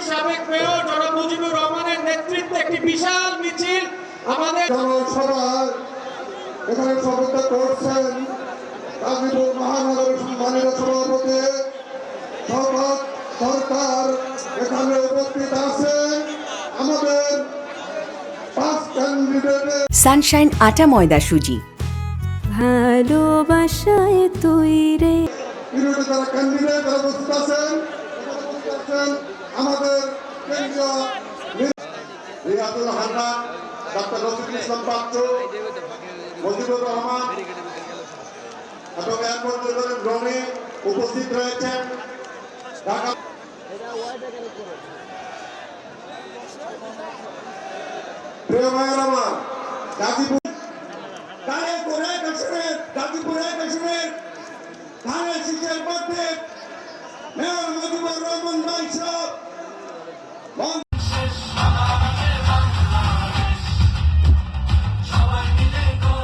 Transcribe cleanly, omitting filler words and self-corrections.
সাবেক মেয়র জনাব মুজিবুর রহমানের নেতৃত্বে একটি বিশাল মিছিল আমাদের জনসভায় এখানে সভাপতিত্ব করছেন গাজীপুর মহানগর সম্মানিত সভাপতি শওকত সরকার। এখানে উপস্থিত আছেন আমাদের 5 ক্যান্ডিডেটের সানশাইন আটা ময়দা সুজি ভালোবাসায় তৈরি বিরোধী যারা ক্যান্ডিডেট তারা উপস্থিত আছেন আমাদের কেন্দ্রীয় রিয়াদুল হান্না, ডক্টর রফিকুল ইসলাম পাত্র, মুজিবুর রহমান এবং এয়ারপোর্ট রনি উপস্থিত রয়েছেন। ঢাকা প্রিয় ভাইয়ের আমার গাজীপুর গাজীপুরের ধানের শীষের মধ্যে মেয়র মুজিবুর রহমান ভাই সব